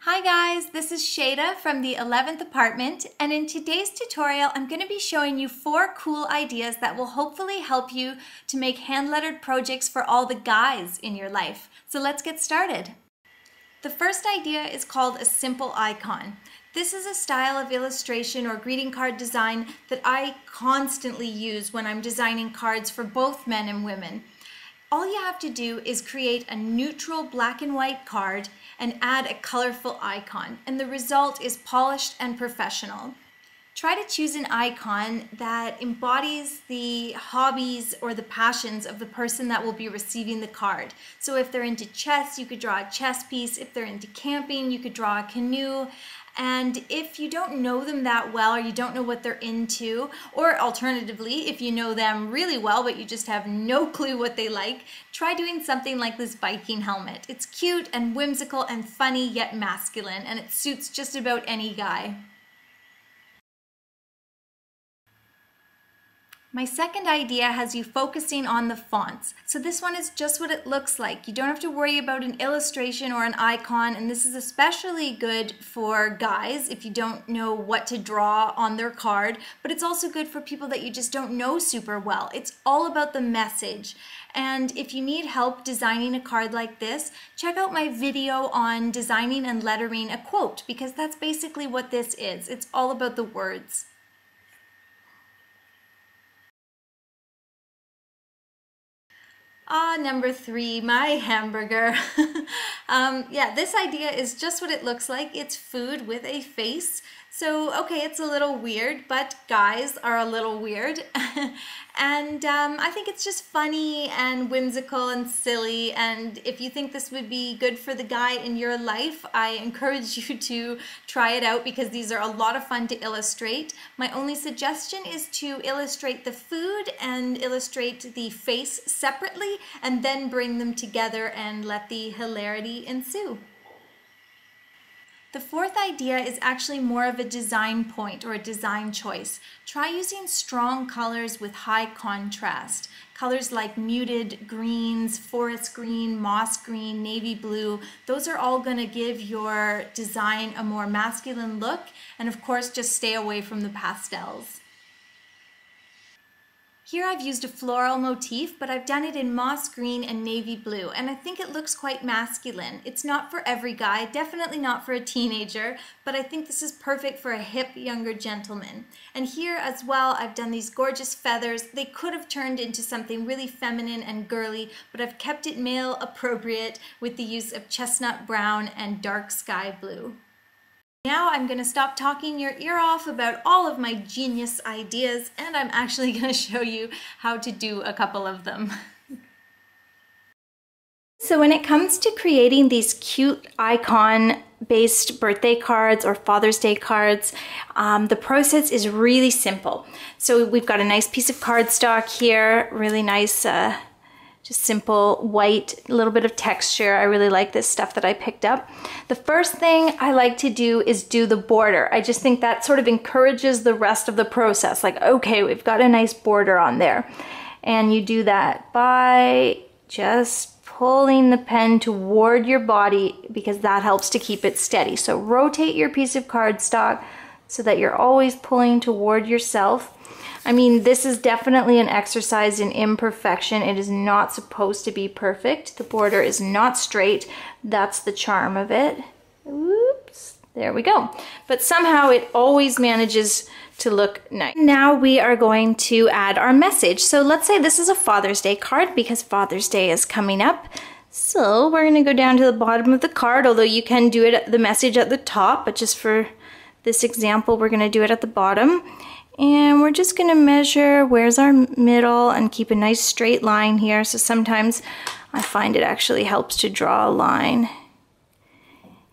Hi guys, this is Shayda from the 11th apartment, and in today's tutorial I'm going to be showing you 4 cool ideas that will hopefully help you to make hand-lettered projects for all the guys in your life. So let's get started. The first idea is called a simple icon. This is a style of illustration or greeting card design that I constantly use when I'm designing cards for both men and women. All you have to do is create a neutral black and white card and add a colorful icon, and the result is polished and professional. Try to choose an icon that embodies the hobbies or the passions of the person that will be receiving the card. So if they're into chess, you could draw a chess piece. If they're into camping, you could draw a canoe. And if you don't know them that well, or you don't know what they're into, or alternatively, if you know them really well but you just have no clue what they like, try doing something like this Viking helmet. It's cute and whimsical and funny yet masculine, and it suits just about any guy. My second idea has you focusing on the fonts. So this one is just what it looks like. You don't have to worry about an illustration or an icon, and this is especially good for guys if you don't know what to draw on their card, but it's also good for people that you just don't know super well. It's all about the message. And if you need help designing a card like this, check out my video on designing and lettering a quote, because that's basically what this is. It's all about the words. Number 3, my hamburger. Yeah, this idea is just what it looks like. It's food with a face. So, okay, it's a little weird, but guys are a little weird. And I think it's just funny and whimsical and silly. And if you think this would be good for the guy in your life, I encourage you to try it out because these are a lot of fun to illustrate. My only suggestion is to illustrate the food and illustrate the face separately and then bring them together and let the hilarity ensue. The fourth idea is actually more of a design point or a design choice. Try using strong colors with high contrast. Colors like muted greens, forest green, moss green, navy blue, those are all going to give your design a more masculine look, and of course just stay away from the pastels. Here I've used a floral motif, but I've done it in moss green and navy blue, and I think it looks quite masculine. It's not for every guy, definitely not for a teenager, but I think this is perfect for a hip younger gentleman. And here as well, I've done these gorgeous feathers. They could have turned into something really feminine and girly, but I've kept it male appropriate with the use of chestnut brown and dark sky blue. Now I'm going to stop talking your ear off about all of my genius ideas, and I'm actually going to show you how to do a couple of them. So when it comes to creating these cute icon-based birthday cards or Father's Day cards, the process is really simple. So we've got a nice piece of cardstock here, really nice just simple white, a little bit of texture. I really like this stuff that I picked up. The first thing I like to do is do the border. I just think that sort of encourages the rest of the process. Like, okay, we've got a nice border on there. And you do that by just pulling the pen toward your body because that helps to keep it steady. So rotate your piece of cardstock so that you're always pulling toward yourself. I mean, this is definitely an exercise in imperfection. It is not supposed to be perfect. The border is not straight. That's the charm of it. Oops, there we go. But somehow it always manages to look nice. Now we are going to add our message. So let's say this is a Father's Day card because Father's Day is coming up. So we're gonna go down to the bottom of the card, although you can do it, the message at the top, but just for this example, we're gonna do it at the bottom. And we're just going to measure where's our middle and keep a nice straight line here. So sometimes I find it actually helps to draw a line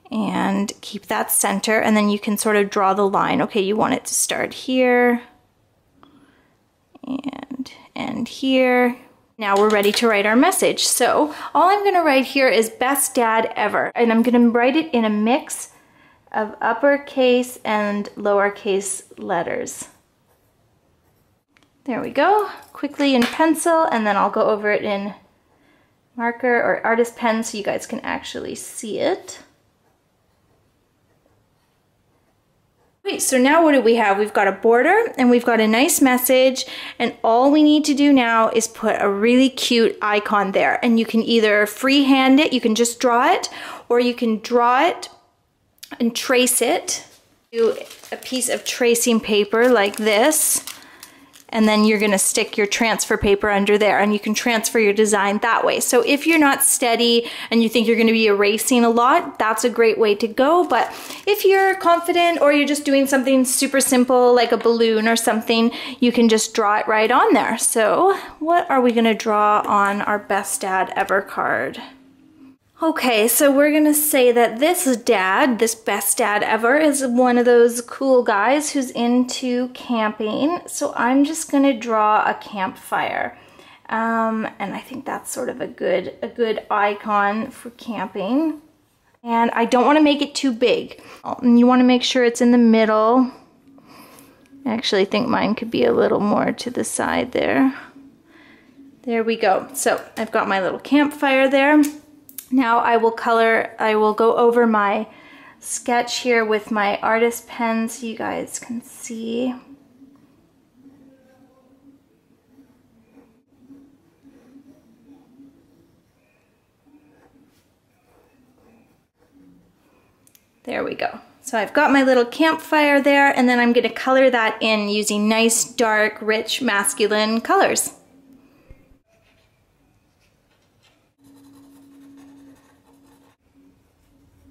and keep that center, and then you can sort of draw the line. Okay, you want it to start here and end here. Now we're ready to write our message. So all I'm going to write here is best dad ever, and I'm going to write it in a mix of uppercase and lowercase letters. There we go, quickly in pencil, and then I'll go over it in marker or artist pen so you guys can actually see it. So now what do we have? We've got a border and we've got a nice message, and all we need to do now is put a really cute icon there. And you can either freehand it, you can just draw it, or you can draw it and trace it. Do a piece of tracing paper like this, and then you're gonna stick your transfer paper under there, and you can transfer your design that way. So if you're not steady and you think you're gonna be erasing a lot, that's a great way to go. But if you're confident or you're just doing something super simple like a balloon or something, you can just draw it right on there. So what are we gonna draw on our Best Dad Ever card? Okay, so we're gonna say that this dad, this best dad ever, is one of those cool guys who's into camping. So I'm just gonna draw a campfire. And I think that's sort of a good icon for camping. And I don't wanna make it too big. You wanna make sure it's in the middle. I actually think mine could be a little more to the side there. There we go. So I've got my little campfire there. Now I will go over my sketch here with my artist pen so you guys can see. There we go. So I've got my little campfire there, and then I'm going to color that in using nice, dark, rich, masculine colors.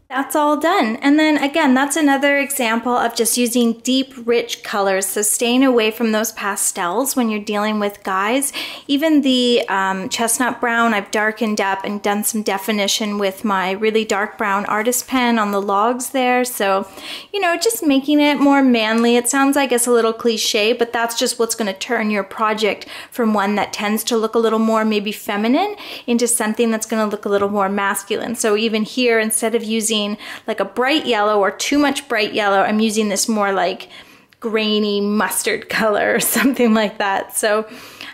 That's all done. And then again, that's another example of just using deep, rich colors. So staying away from those pastels when you're dealing with guys. Even the chestnut brown, I've darkened up and done some definition with my really dark brown artist pen on the logs there. So, you know, just making it more manly. It sounds, I guess, a little cliche, but that's just what's going to turn your project from one that tends to look a little more maybe feminine into something that's going to look a little more masculine. So even here, instead of using like a bright yellow or too much bright yellow, I'm using this more like grainy mustard color or something like that. So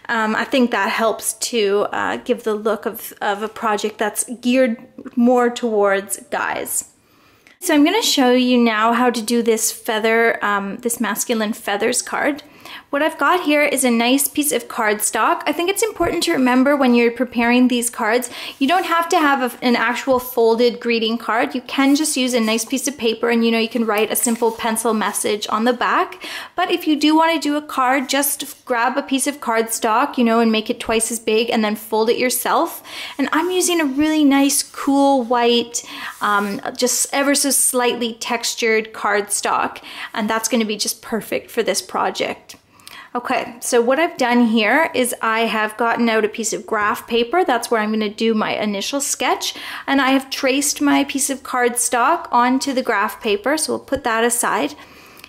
I think that helps to give the look of a project that's geared more towards guys. So I'm going to show you now how to do this feather, this masculine feathers card. What I've got here is a nice piece of cardstock. I think it's important to remember when you're preparing these cards, you don't have to have an actual folded greeting card. You can just use a nice piece of paper, and you know, you can write a simple pencil message on the back. But if you do want to do a card, just grab a piece of cardstock, you know, and make it twice as big and then fold it yourself. And I'm using a really nice, cool white, just ever so slightly textured cardstock. And that's going to be just perfect for this project. Okay, so what I've done here is I have gotten out a piece of graph paper. That's where I'm going to do my initial sketch. And I have traced my piece of cardstock onto the graph paper, so we'll put that aside.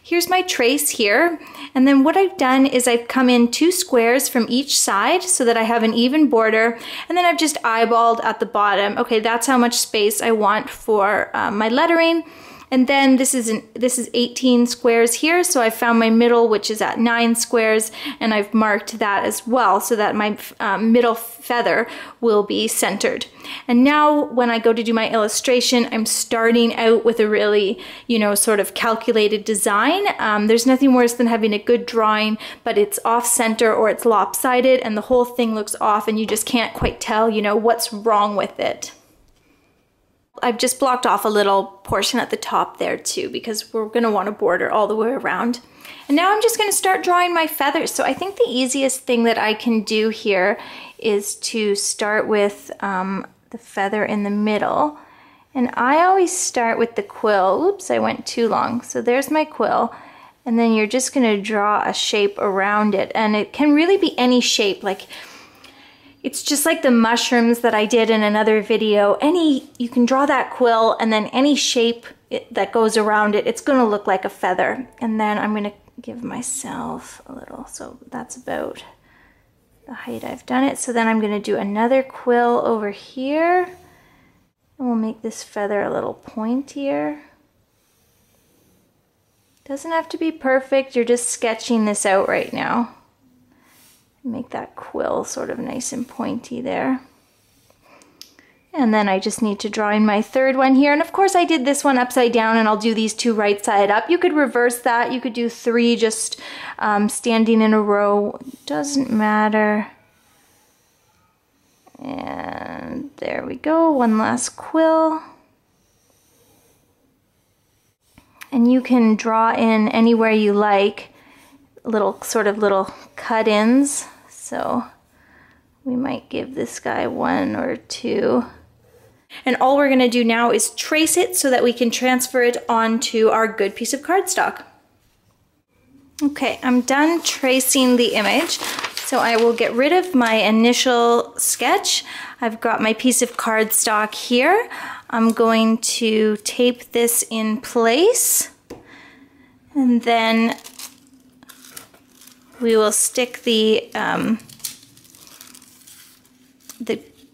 Here's my trace here. And then what I've done is I've come in 2 squares from each side so that I have an even border. And then I've just eyeballed at the bottom. Okay, that's how much space I want for my lettering. And then this is 18 squares here, so I found my middle, which is at 9 squares, and I've marked that as well so that my middle feather will be centered. And now when I go to do my illustration, I'm starting out with a really, you know, sort of calculated design. There's nothing worse than having a good drawing, but it's off center or it's lopsided and the whole thing looks off and you just can't quite tell, you know, what's wrong with it. I've just blocked off a little portion at the top there too, because we're going to want a border all the way around. And now I'm just going to start drawing my feathers. So I think the easiest thing that I can do here is to start with the feather in the middle. And I always start with the quill. Oops, I went too long. So there's my quill. And then you're just going to draw a shape around it. And it can really be any shape. Like, it's just like the mushrooms that I did in another video. You can draw that quill, and then any shape that goes around it, it's gonna look like a feather. And then I'm gonna give myself a little, so that's about the height I've done it. So then I'm gonna do another quill over here, and we'll make this feather a little pointier. Doesn't have to be perfect, you're just sketching this out right now. Make that quill sort of nice and pointy there. And then I just need to draw in my third one here. And of course I did this one upside down, and I'll do these two right side up. You could reverse that. You could do three just standing in a row. Doesn't matter. And there we go, one last quill. And you can draw in anywhere you like, little cut-ins. So we might give this guy one or two. And all we're gonna do now is trace it so that we can transfer it onto our good piece of cardstock. Okay, I'm done tracing the image. So I will get rid of my initial sketch. I've got my piece of cardstock here. I'm going to tape this in place, and then we will stick the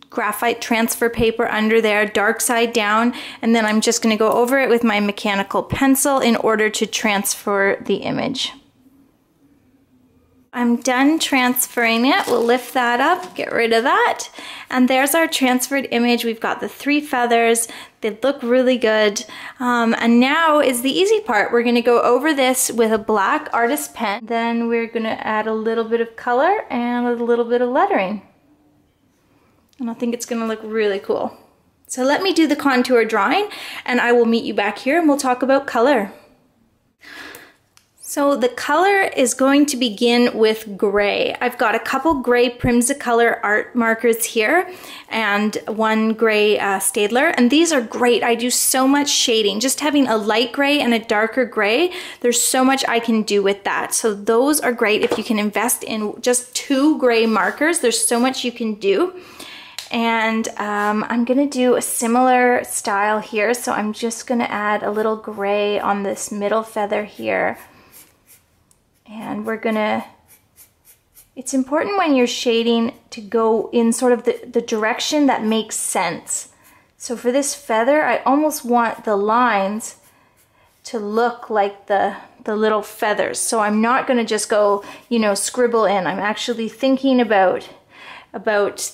graphite transfer paper under there, dark side down, and then I'm just going to go over it with my mechanical pencil in order to transfer the image. I'm done transferring it. We'll lift that up, get rid of that. And there's our transferred image. We've got the 3 feathers. They look really good. And now is the easy part. We're gonna go over this with a black artist pen. Then we're gonna add a little bit of color and a little bit of lettering. And I think it's gonna look really cool. So let me do the contour drawing, and I will meet you back here and we'll talk about color. So the color is going to begin with gray. I've got a couple gray Primzacolor art markers here and one gray Staedtler, and these are great. I do so much shading. Just having a light gray and a darker gray, there's so much I can do with that. So those are great if you can invest in just 2 gray markers. There's so much you can do. And I'm gonna do a similar style here. So I'm just gonna add a little gray on this middle feather here. And we're gonna, it's important when you're shading to go in sort of the direction that makes sense. So for this feather, I almost want the lines to look like the little feathers. So I'm not gonna just go, you know, scribble in. I'm actually thinking about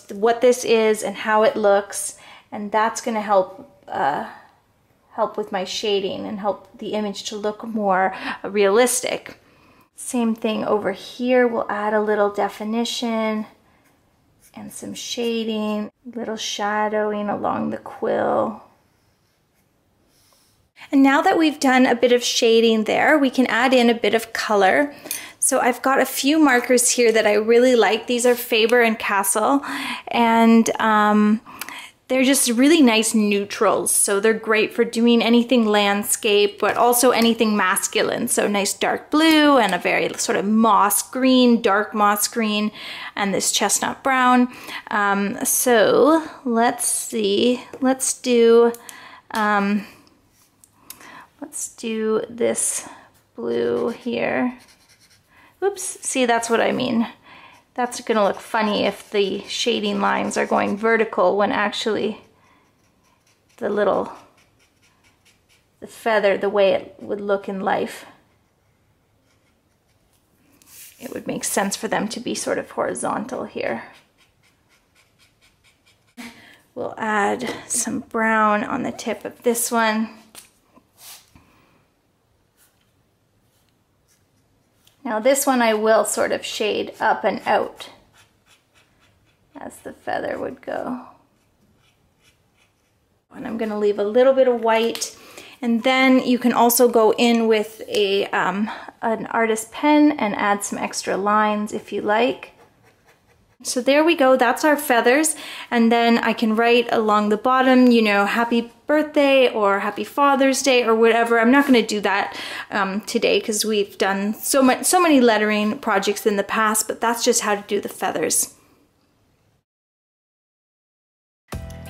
what this is and how it looks, and that's gonna help with my shading and help the image to look more realistic. Same thing over here, we'll add a little definition and some shading, little shadowing along the quill. And now that we've done a bit of shading there, we can add in a bit of color. So I've got a few markers here that I really like. These are Faber and Castle, and they're just really nice neutrals. So they're great for doing anything landscape, but also anything masculine. So nice dark blue and a very sort of moss green, dark moss green, and this chestnut brown. So let's see, let's do this blue here. Oops, see, that's what I mean. That's gonna look funny if the shading lines are going vertical when actually the feather, the way it would look in life, it would make sense for them to be sort of horizontal here. We'll add some brown on the tip of this one. Now this one I will sort of shade up and out as the feather would go. And I'm gonna leave a little bit of white, and then you can also go in with an artist pen and add some extra lines if you like. So there we go, that's our feathers. And then I can write along the bottom, you know, happy birthday or happy Father's Day or whatever. I'm not gonna do that today because we've done so many lettering projects in the past, but that's just how to do the feathers.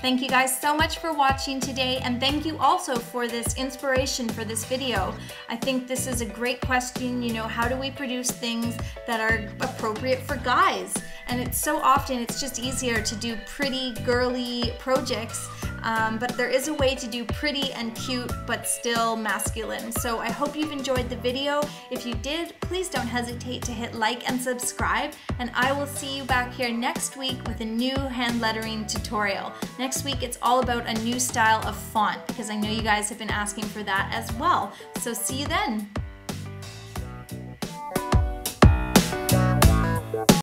Thank you guys so much for watching today, and thank you also for this inspiration for this video. I think this is a great question, you know, how do we produce things that are appropriate for guys? And it's so often, it's just easier to do pretty girly projects but there is a way to do pretty and cute but still masculine. So I hope you've enjoyed the video. If you did, please don't hesitate to hit like and subscribe, and I will see you back here next week with a new hand lettering tutorial. Next week it's all about a new style of font because I know you guys have been asking for that as well. So see you then.